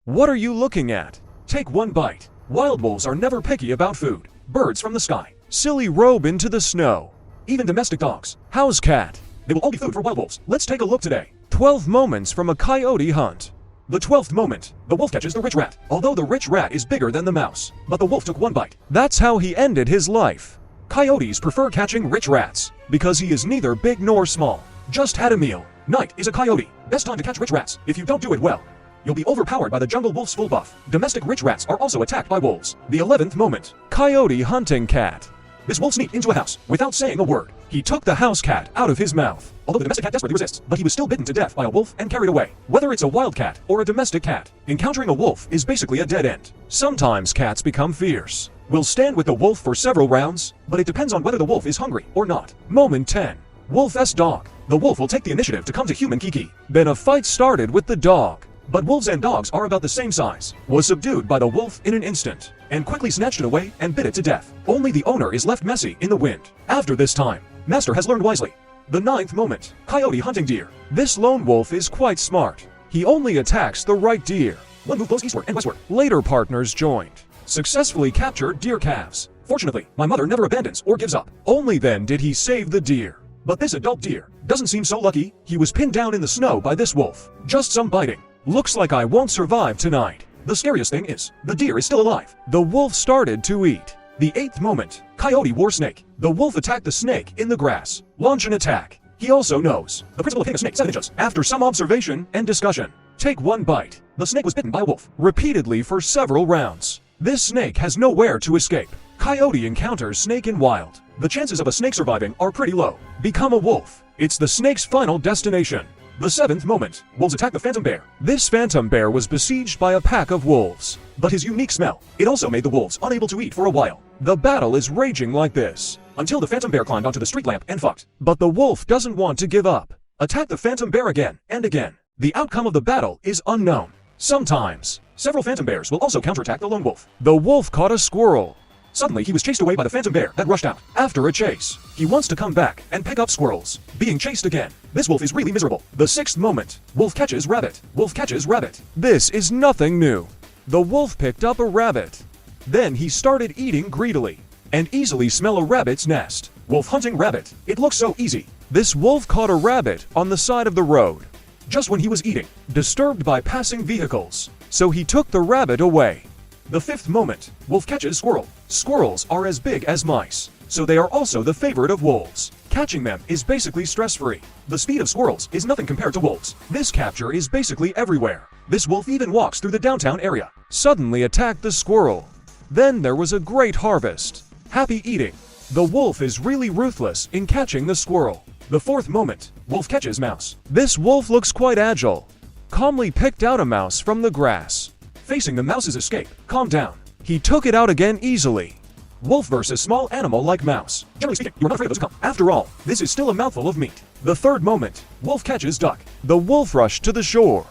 What are you looking at? Take one bite. Wild wolves are never picky about food. Birds from the sky. Silly robe into the snow. Even domestic dogs. House cat. They will all be food for wild wolves. Let's take a look today. 12 moments from a coyote hunt. The 12th moment. The wolf catches the rich rat. Although the rich rat is bigger than the mouse. But the wolf took one bite. That's how he ended his life. Coyotes prefer catching rich rats. Because he is neither big nor small. Just had a meal. Night is a coyote. Best time to catch rich rats. If you don't do it well, you'll be overpowered by the jungle wolf's full buff. Domestic rich rats are also attacked by wolves. The 11th moment. Coyote hunting cat. This wolf sneaked into a house without saying a word. He took the house cat out of his mouth. Although the domestic cat desperately resists, but he was still bitten to death by a wolf and carried away. Whether it's a wild cat or a domestic cat, encountering a wolf is basically a dead end. Sometimes cats become fierce. Will stand with the wolf for several rounds, but it depends on whether the wolf is hungry or not. Moment 10. Wolf vs dog. The wolf will take the initiative to come to human Kiki. Then a fight started with the dog. But wolves and dogs are about the same size. Was subdued by the wolf in an instant, and quickly snatched it away and bit it to death. Only the owner is left messy in the wind. After this time, master has learned wisely. The 9th moment. Coyote hunting deer. This lone wolf is quite smart. He only attacks the right deer. One move goes eastward and westward. Later partners joined. Successfully captured deer calves. Fortunately, my mother never abandons or gives up. Only then did he save the deer. But this adult deer doesn't seem so lucky. He was pinned down in the snow by this wolf. Just some biting. Looks like I won't survive tonight. The scariest thing is, the deer is still alive. The wolf started to eat. The 8th moment. Coyote war snake. The wolf attacked the snake in the grass. Launch an attack. He also knows the principle of hitting a snake 7 inches. After some observation and discussion, take one bite. The snake was bitten by a wolf repeatedly for several rounds. This snake has nowhere to escape. Coyote encounters snake in wild. The chances of a snake surviving are pretty low. Become a wolf. It's the snake's final destination. The 7th moment. Wolves attack the phantom bear. This phantom bear was besieged by a pack of wolves. But his unique smell, it also made the wolves unable to eat for a while. The battle is raging like this, until the phantom bear climbed onto the street lamp and fucked. But the wolf doesn't want to give up. Attack the phantom bear again and again. The outcome of the battle is unknown. Sometimes, several phantom bears will also counterattack the lone wolf. The wolf caught a squirrel. Suddenly he was chased away by the phantom bear that rushed out. After a chase, he wants to come back and pick up squirrels. Being chased again. This wolf is really miserable. The 6th moment. Wolf catches rabbit. Wolf catches rabbit. This is nothing new. The wolf picked up a rabbit. Then he started eating greedily and easily smell a rabbit's nest. Wolf hunting rabbit. It looks so easy. This wolf caught a rabbit on the side of the road just when he was eating, disturbed by passing vehicles. So he took the rabbit away. The 5th moment. Wolf catches squirrel. Squirrels are as big as mice, so they are also the favorite of wolves. Catching them is basically stress-free. The speed of squirrels is nothing compared to wolves. This capture is basically everywhere. This wolf even walks through the downtown area. Suddenly attacked the squirrel. Then there was a great harvest. Happy eating. The wolf is really ruthless in catching the squirrel. The 4th moment. Wolf catches mouse. This wolf looks quite agile. Calmly picked out a mouse from the grass. Facing the mouse's escape, calm down. He took it out again easily. Wolf versus small animal like mouse. Generally speaking, you're not afraid of those who come. After all, this is still a mouthful of meat. The 3rd moment. Wolf catches duck. The wolf rushed to the shore,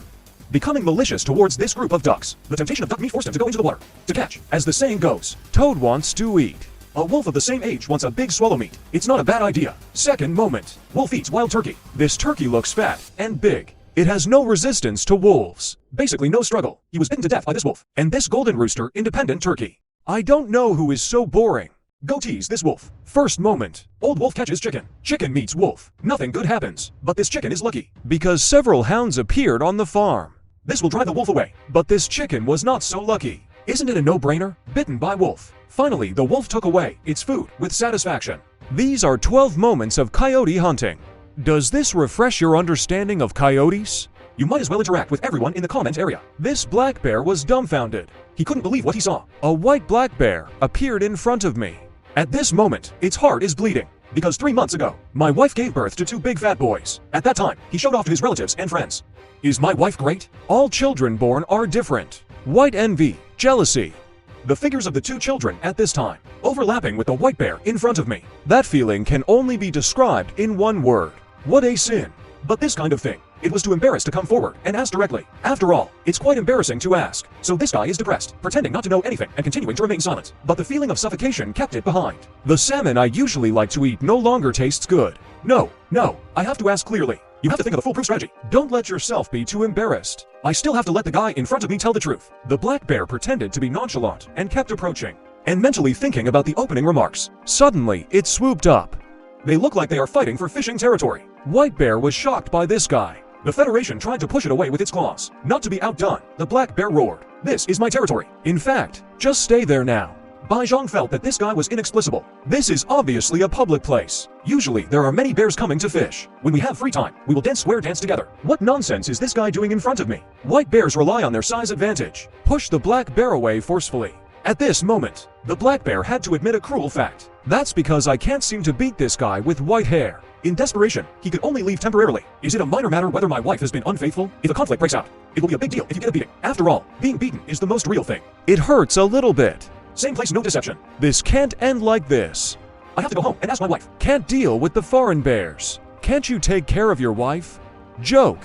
becoming malicious towards this group of ducks. The temptation of duck meat forced him to go into the water to catch. As the saying goes, toad wants to eat. A wolf of the same age wants a big swallow meat. It's not a bad idea. 2nd moment. Wolf eats wild turkey. This turkey looks fat and big. It has no resistance to wolves. Basically no struggle. He was bitten to death by this wolf. And this golden rooster independent turkey. I don't know who is so boring. Go tease this wolf. 1st moment. Old wolf catches chicken. Chicken meets wolf. Nothing good happens. But this chicken is lucky, because several hounds appeared on the farm. This will drive the wolf away. But this chicken was not so lucky. Isn't it a no-brainer? Bitten by wolf. Finally, the wolf took away its food with satisfaction. These are 12 moments of coyote hunting. Does this refresh your understanding of coyotes? You might as well interact with everyone in the comment area. This black bear was dumbfounded. He couldn't believe what he saw. A white black bear appeared in front of me. At this moment, its heart is bleeding. Because 3 months ago, my wife gave birth to 2 big fat boys. At that time, he showed off to his relatives and friends. Is my wife great? All children born are different. White envy, jealousy. The figures of the 2 children at this time, overlapping with the white bear in front of me. That feeling can only be described in one word. What a sin. But this kind of thing, it was too embarrassed to come forward and ask directly. After all, it's quite embarrassing to ask. So this guy is depressed, pretending not to know anything and continuing to remain silent. But the feeling of suffocation kept it behind. The salmon I usually like to eat no longer tastes good. No, I have to ask clearly. You have to think of a foolproof strategy. Don't let yourself be too embarrassed. I still have to let the guy in front of me tell the truth. The black bear pretended to be nonchalant and kept approaching, and mentally thinking about the opening remarks. Suddenly, it swooped up. They look like they are fighting for fishing territory. White bear was shocked by this guy. The Federation tried to push it away with its claws. Not to be outdone, the black bear roared, "This is my territory. In fact, just stay there now." Bai Zhang felt that this guy was inexplicable. This is obviously a public place. Usually, there are many bears coming to fish. When we have free time, we will square dance together. What nonsense is this guy doing in front of me? White bears rely on their size advantage. Push the black bear away forcefully. At this moment, the black bear had to admit a cruel fact. That's because I can't seem to beat this guy with white hair. In desperation, he could only leave temporarily. Is it a minor matter whether my wife has been unfaithful? If a conflict breaks out, it will be a big deal if you get a beating. After all, being beaten is the most real thing. It hurts a little bit. Same place, no deception. This can't end like this. I have to go home and ask my wife. Can't deal with the foreign bears. Can't you take care of your wife? Joke.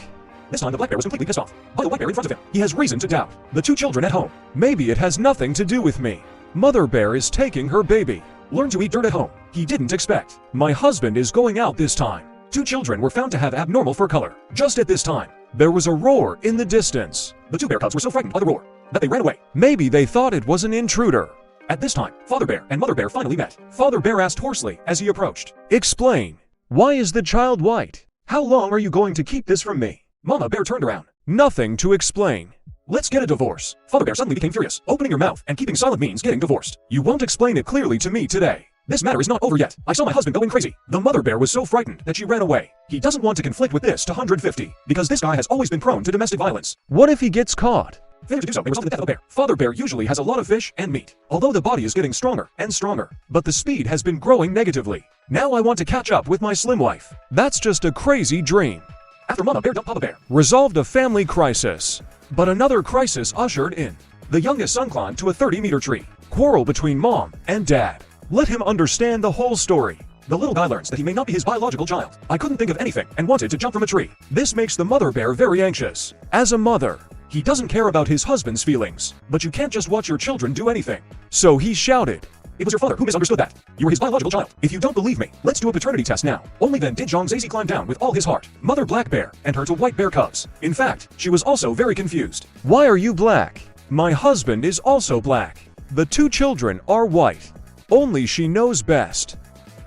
This time the black bear was completely pissed off by the white bear in front of him. He has reason to doubt. The two children at home. Maybe it has nothing to do with me. Mother bear is taking her baby. Learn to eat dirt at home. He didn't expect. My husband is going out this time. Two children were found to have abnormal fur color. Just at this time, there was a roar in the distance. The two bear cubs were so frightened by the roar that they ran away. Maybe they thought it was an intruder. At this time, Father Bear and Mother Bear finally met. Father Bear asked hoarsely as he approached, "Explain. Why is the child white? How long are you going to keep this from me?" Mama Bear turned around. "Nothing to explain. Let's get a divorce." Father Bear suddenly became furious. "Opening your mouth and keeping silent means getting divorced. You won't explain it clearly to me today. This matter is not over yet. I saw my husband going crazy." The Mother Bear was so frightened that she ran away. He doesn't want to conflict with this 150, because this guy has always been prone to domestic violence. What if he gets caught? Failure to do so may result in the death of a bear. Father Bear usually has a lot of fish and meat, although the body is getting stronger and stronger, but the speed has been growing negatively. Now I want to catch up with my slim wife. That's just a crazy dream. After Mama Bear dumped Papa Bear, resolved a family crisis. But another crisis ushered in. The youngest son climbed to a 30-meter tree. Quarrel between mom and dad. Let him understand the whole story. The little guy learns that he may not be his biological child. I couldn't think of anything and wanted to jump from a tree. This makes the mother bear very anxious. As a mother, he doesn't care about his husband's feelings. But you can't just watch your children do anything. So he shouted, "It was your father who misunderstood that. You were his biological child. If you don't believe me, let's do a paternity test now." Only then did Zhang Zazi climb down with all his heart. Mother black bear and her two white bear cubs. In fact, she was also very confused. "Why are you black? My husband is also black. The two children are white. Only she knows best."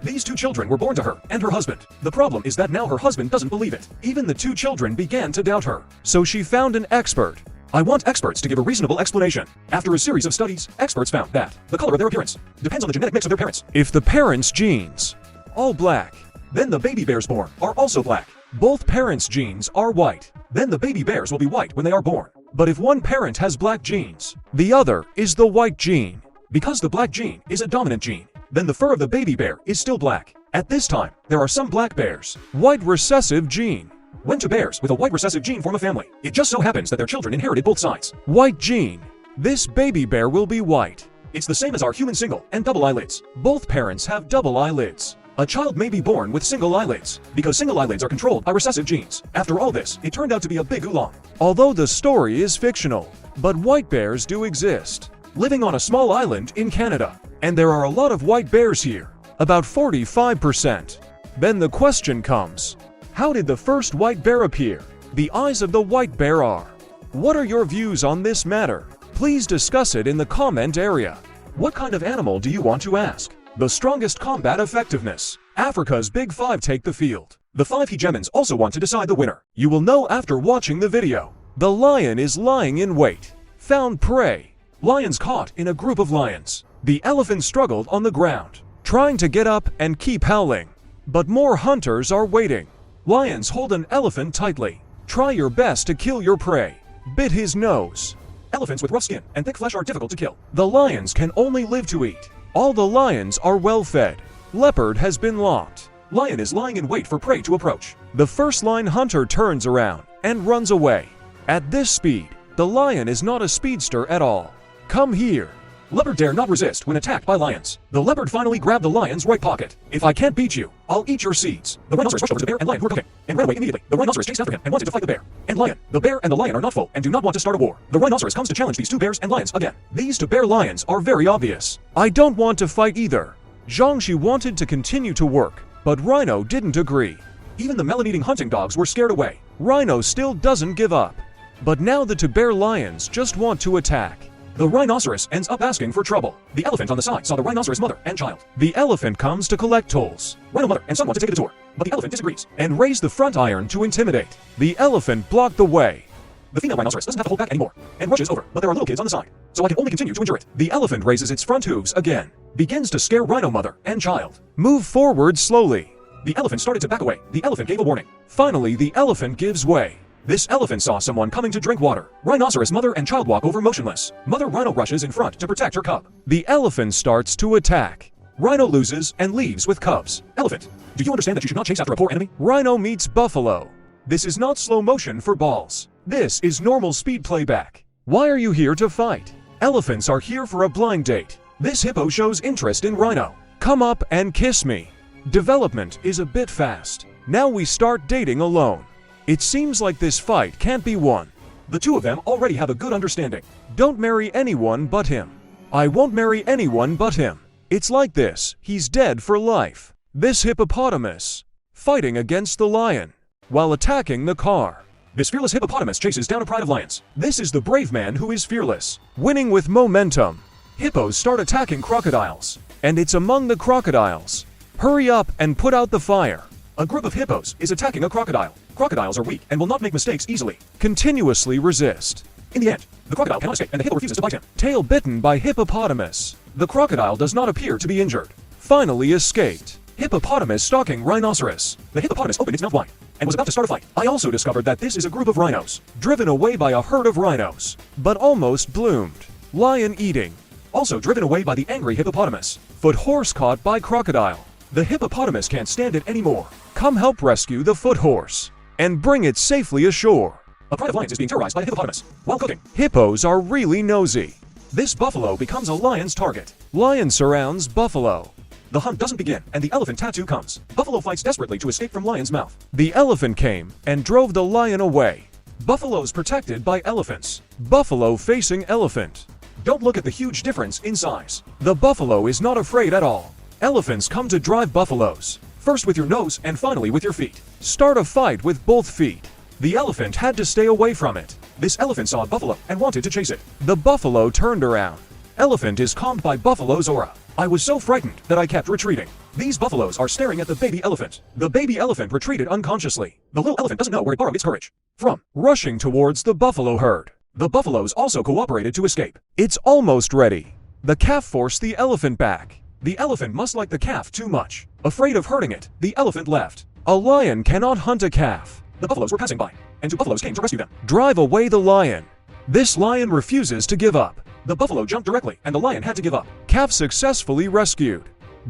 These two children were born to her and her husband. The problem is that now her husband doesn't believe it. Even the two children began to doubt her. So she found an expert. I want experts to give a reasonable explanation. After a series of studies, experts found that the color of their appearance depends on the genetic mix of their parents. If the parents' genes all black, then the baby bears born are also black. Both parents' genes are white, then the baby bears will be white when they are born. But if one parent has black genes, the other is the white gene. Because the black gene is a dominant gene, then the fur of the baby bear is still black. At this time, there are some black bears. White recessive gene. When two bears with a white recessive gene form a family, it just so happens that their children inherited both sides. White gene. This baby bear will be white. It's the same as our human single and double eyelids. Both parents have double eyelids. A child may be born with single eyelids, because single eyelids are controlled by recessive genes. After all this, it turned out to be a big oolong. Although the story is fictional, but white bears do exist. Living on a small island in Canada. And there are a lot of white bears here. About 45%. Then the question comes, how did the first white bear appear? The eyes of the white bear are. What are your views on this matter? Please discuss it in the comment area. What kind of animal do you want to ask? The strongest combat effectiveness. Africa's Big Five take the field. The 5 hegemons also want to decide the winner. You will know after watching the video. The lion is lying in wait. Found prey. Lions caught in a group of lions. The elephant struggled on the ground, trying to get up and keep howling. But more hunters are waiting. Lions hold an elephant tightly. Try your best to kill your prey. Bit his nose. Elephants with rough skin and thick flesh are difficult to kill. The lions can only live to eat. All the lions are well fed. Leopard has been locked. Lion is lying in wait for prey to approach. The first lion hunter turns around and runs away. At this speed, the lion is not a speedster at all. Come here. Leopard dare not resist when attacked by lions. The leopard finally grabbed the lion's right pocket. If I can't beat you, I'll eat your seeds. The rhinoceros rushed over to the bear and lion who were cooking, and ran away immediately. The rhinoceros chased after him and wanted to fight the bear and lion. The bear and the lion are not full and do not want to start a war. The rhinoceros comes to challenge these two bears and lions again. These two bear lions are very obvious. I don't want to fight either. Zhang Shi wanted to continue to work, but Rhino didn't agree. Even the melon-eating hunting dogs were scared away. Rhino still doesn't give up. But now the two bear lions just want to attack. The rhinoceros ends up asking for trouble. The elephant on the side saw the rhinoceros mother and child. The elephant comes to collect tolls. Rhino mother and son want to take a detour, but the elephant disagrees and raised the front iron to intimidate. The elephant blocked the way. The female rhinoceros doesn't have to hold back anymore and rushes over, but there are little kids on the side, so I can only continue to endure it. The elephant raises its front hooves again, begins to scare rhino mother and child. Move forward slowly. The elephant started to back away. The elephant gave a warning. Finally, the elephant gives way. This elephant saw someone coming to drink water. Rhinoceros mother and child walk over motionless. Mother rhino rushes in front to protect her cub. The elephant starts to attack. Rhino loses and leaves with cubs. Elephant, do you understand that you should not chase after a poor enemy? Rhino meets buffalo. This is not slow motion for balls. This is normal speed playback. Why are you here to fight? Elephants are here for a blind date. This hippo shows interest in rhino. Come up and kiss me. Development is a bit fast. Now we start dating alone. It seems like this fight can't be won. The two of them already have a good understanding. Don't marry anyone but him. I won't marry anyone but him. It's like this, he's dead for life. This hippopotamus, fighting against the lion, while attacking the car. This fearless hippopotamus chases down a pride of lions. This is the brave man who is fearless, winning with momentum. Hippos start attacking crocodiles, and it's among the crocodiles. Hurry up and put out the fire. A group of hippos is attacking a crocodile. Crocodiles are weak and will not make mistakes easily. Continuously resist. In the end, the crocodile cannot escape and the hippo refuses to bite him. Tail bitten by hippopotamus. The crocodile does not appear to be injured. Finally escaped. Hippopotamus stalking rhinoceros. The hippopotamus opened its mouth wide and was about to start a fight. I also discovered that this is a group of rhinos, driven away by a herd of rhinos, but almost bloomed. Lion eating. Also driven away by the angry hippopotamus. Foot horse caught by crocodile. The hippopotamus can't stand it anymore. Come help rescue the foot horse and bring it safely ashore. A pride of lions is being terrorized by a hippopotamus while cooking. Hippos are really nosy. This buffalo becomes a lion's target. Lion surrounds buffalo. The hunt doesn't begin and the elephant tattoo comes. Buffalo fights desperately to escape from lion's mouth. The elephant came and drove the lion away. Buffaloes protected by elephants. Buffalo facing elephant. Don't look at the huge difference in size. The buffalo is not afraid at all. Elephants come to drive buffaloes. First with your nose and finally with your feet. Start a fight with both feet. The elephant had to stay away from it. This elephant saw a buffalo and wanted to chase it. The buffalo turned around. Elephant is calmed by buffalo's aura. I was so frightened that I kept retreating. These buffaloes are staring at the baby elephant. The baby elephant retreated unconsciously. The little elephant doesn't know where it borrowed its courage from. Rushing towards the buffalo herd. The buffaloes also cooperated to escape. It's almost ready. The calf forced the elephant back. The elephant must like the calf too much. Afraid of hurting it, the elephant left. A lion cannot hunt a calf. The buffaloes were passing by, and two buffaloes came to rescue them. Drive away the lion. This lion refuses to give up. The buffalo jumped directly, and the lion had to give up. Calf successfully rescued.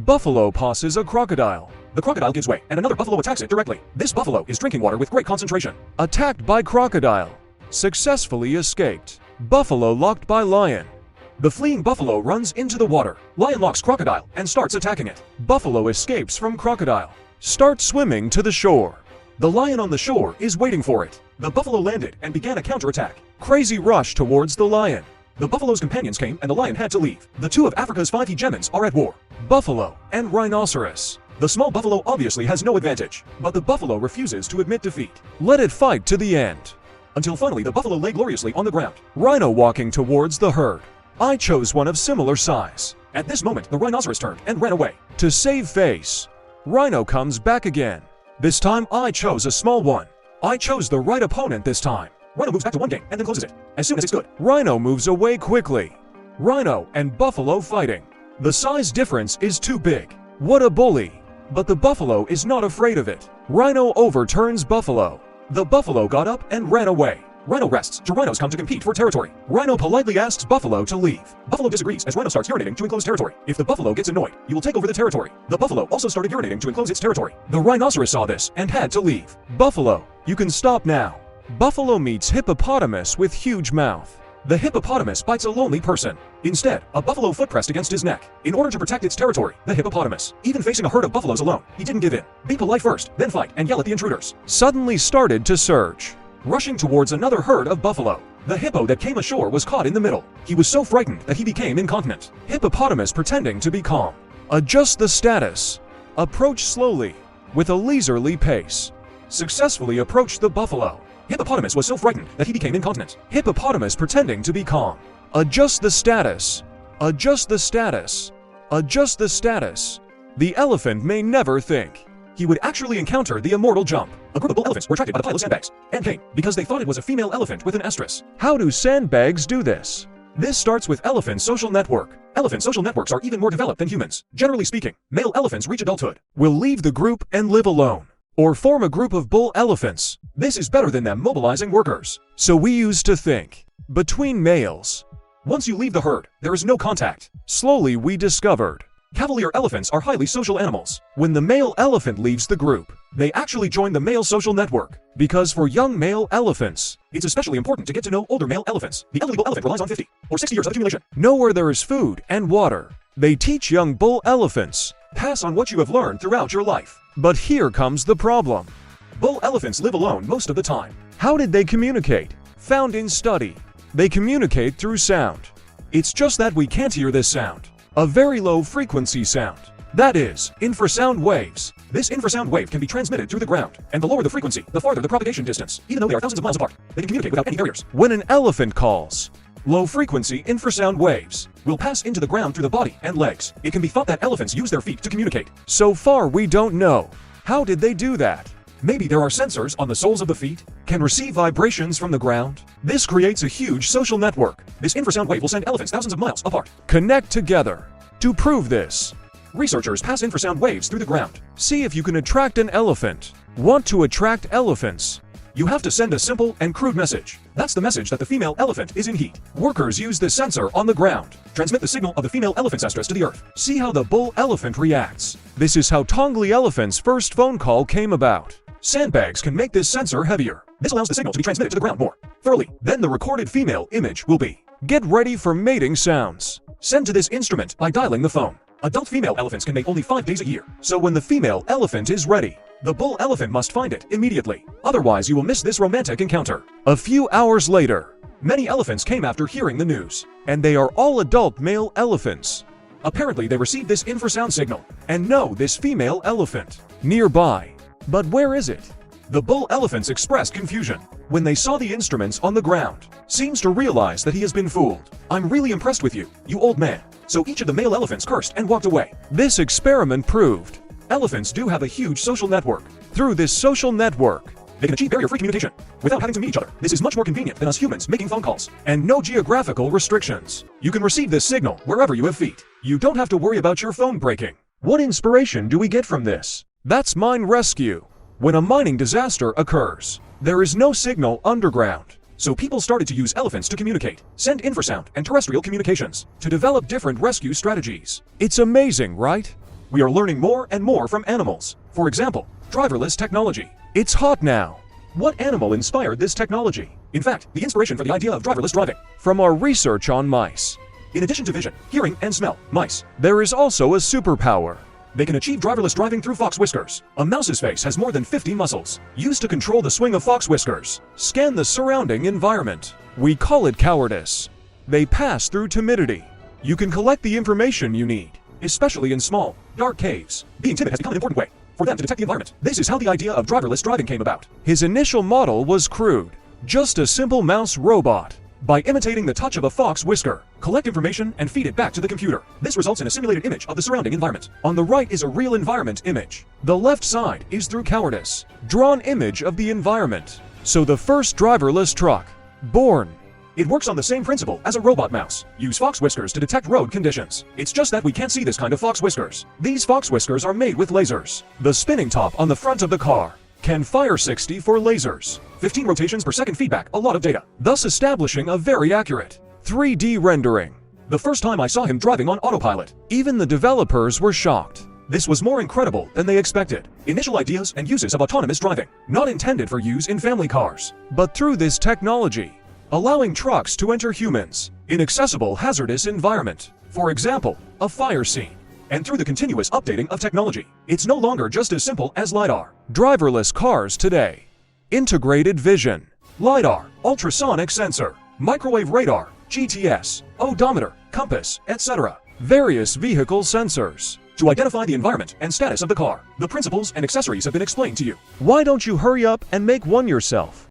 Buffalo passes a crocodile. The crocodile gives way, and another buffalo attacks it directly. This buffalo is drinking water with great concentration. Attacked by crocodile. Successfully escaped. Buffalo locked by lion. The fleeing buffalo runs into the water. Lion locks crocodile and starts attacking it. Buffalo escapes from crocodile. Starts swimming to the shore. The lion on the shore is waiting for it. The buffalo landed and began a counterattack. Crazy rush towards the lion. The buffalo's companions came and the lion had to leave. The two of Africa's 5 hegemons are at war. Buffalo and rhinoceros. The small buffalo obviously has no advantage, but the buffalo refuses to admit defeat. Let it fight to the end. Until finally the buffalo lay gloriously on the ground. Rhino walking towards the herd. I chose one of similar size. At this moment, the rhinoceros turned and ran away. To save face, Rhino comes back again. This time, I chose a small one. I chose the right opponent this time. Rhino moves back to one game and then closes it. As soon as it's good, Rhino moves away quickly. Rhino and buffalo fighting. The size difference is too big. What a bully. But the buffalo is not afraid of it. Rhino overturns buffalo. The buffalo got up and ran away. Rhino rests, so rhinos come to compete for territory. Rhino politely asks buffalo to leave. Buffalo disagrees as rhino starts urinating to enclose territory. If the buffalo gets annoyed, you will take over the territory. The buffalo also started urinating to enclose its territory. The rhinoceros saw this and had to leave. Buffalo, you can stop now. Buffalo meets hippopotamus with huge mouth. The hippopotamus bites a lonely person. Instead, a buffalo foot pressed against his neck. In order to protect its territory, the hippopotamus, even facing a herd of buffaloes alone, he didn't give in. Be polite first, then fight and yell at the intruders. Suddenly started to surge. Rushing towards another herd of buffalo. The hippo that came ashore was caught in the middle. He was so frightened that he became incontinent. Hippopotamus pretending to be calm. Adjust the status. Approach slowly, with a leisurely pace. successfully approached the buffalo. Hippopotamus was so frightened that he became incontinent. Hippopotamus pretending to be calm. Adjust the status. Adjust the status. Adjust the status. The elephant may never think he would actually encounter the immortal jump. A group of bull elephants were attracted by the pile of sandbags and came because they thought it was a female elephant with an estrus. How do sandbags do this? This starts with elephant social network. Elephant social networks are even more developed than humans. Generally speaking, male elephants reach adulthood, will leave the group and live alone, or form a group of bull elephants. This is better than them mobilizing workers. So we used to think, between males. Once you leave the herd, there is no contact. Slowly we discovered, cavalier elephants are highly social animals. When the male elephant leaves the group, they actually join the male social network. Because for young male elephants, it's especially important to get to know older male elephants. The elderly bull elephant relies on 50 or 60 years of accumulation. Know where there is food and water. They teach young bull elephants, pass on what you have learned throughout your life. But here comes the problem. Bull elephants live alone most of the time. How did they communicate? Found in study. They communicate through sound. It's just that we can't hear this sound. A very low frequency sound. That is, infrasound waves. This infrasound wave can be transmitted through the ground, and the lower the frequency, the farther the propagation distance. Even though they are thousands of miles apart, they can communicate without any barriers. When an elephant calls, low frequency infrasound waves will pass into the ground through the body and legs. It can be thought that elephants use their feet to communicate. So far we don't know. How did they do that? Maybe there are sensors on the soles of the feet, can receive vibrations from the ground. This creates a huge social network. This infrasound wave will send elephants thousands of miles apart. Connect together. To prove this, researchers pass infrasound waves through the ground. See if you can attract an elephant. Want to attract elephants? You have to send a simple and crude message. That's the message that the female elephant is in heat. Workers use this sensor on the ground, transmit the signal of the female elephant's estrus to the earth. See how the bull elephant reacts. This is how Tongli elephant's first phone call came about. Sandbags can make this sensor heavier. This allows the signal to be transmitted to the ground more thoroughly. Then the recorded female image will be. Get ready for mating sounds. Send to this instrument by dialing the phone. Adult female elephants can mate only 5 days a year. So when the female elephant is ready, the bull elephant must find it immediately. Otherwise you will miss this romantic encounter. A few hours later, many elephants came after hearing the news. And they are all adult male elephants. Apparently they received this infrasound signal and know this female elephant nearby. But where is it? The bull elephants expressed confusion when they saw the instruments on the ground. Seems to realize that he has been fooled. I'm really impressed with you, you old man. So each of the male elephants cursed and walked away. This experiment proved elephants do have a huge social network. Through this social network, they can achieve barrier-free communication without having to meet each other. This is much more convenient than us humans making phone calls. And no geographical restrictions. You can receive this signal wherever you have feet. You don't have to worry about your phone breaking. What inspiration do we get from this? That's mine rescue. When a mining disaster occurs, there is no signal underground. So people started to use elephants to communicate, send infrasound and terrestrial communications, to develop different rescue strategies. It's amazing, right? We are learning more and more from animals. For example, driverless technology. It's hot now. What animal inspired this technology? In fact, the inspiration for the idea of driverless driving, from our research on mice. In addition to vision, hearing, and smell, mice, there is also a superpower. They can achieve driverless driving through fox whiskers. A mouse's face has more than 50 muscles, used to control the swing of fox whiskers. Scan the surrounding environment. We call it cowardice. They pass through timidity. You can collect the information you need, especially in small, dark caves. Being timid has become an important way for them to detect the environment. This is how the idea of driverless driving came about. His initial model was crude, just a simple mouse robot. By imitating the touch of a fox whisker, collect information and feed it back to the computer. This results in a simulated image of the surrounding environment. On the right is a real environment image. The left side is through cowardice, drawn image of the environment. So the first driverless truck, born. It works on the same principle as a robot mouse. Use fox whiskers to detect road conditions. It's just that we can't see this kind of fox whiskers. These fox whiskers are made with lasers. The spinning top on the front of the car can fire 60 for lasers. 15 rotations per second feedback, a lot of data, thus establishing a very accurate 3D rendering. The first time I saw him driving on autopilot, even the developers were shocked. This was more incredible than they expected. Initial ideas and uses of autonomous driving, not intended for use in family cars, but through this technology, allowing trucks to enter humans in accessible hazardous environment. For example, a fire scene. And through the continuous updating of technology, it's no longer just as simple as LiDAR. Driverless cars today. Integrated vision, LiDAR, ultrasonic sensor, microwave radar, GTS, odometer, compass, etc. Various vehicle sensors. to identify the environment and status of the car. The principles and accessories have been explained to you. Why don't you hurry up and make one yourself?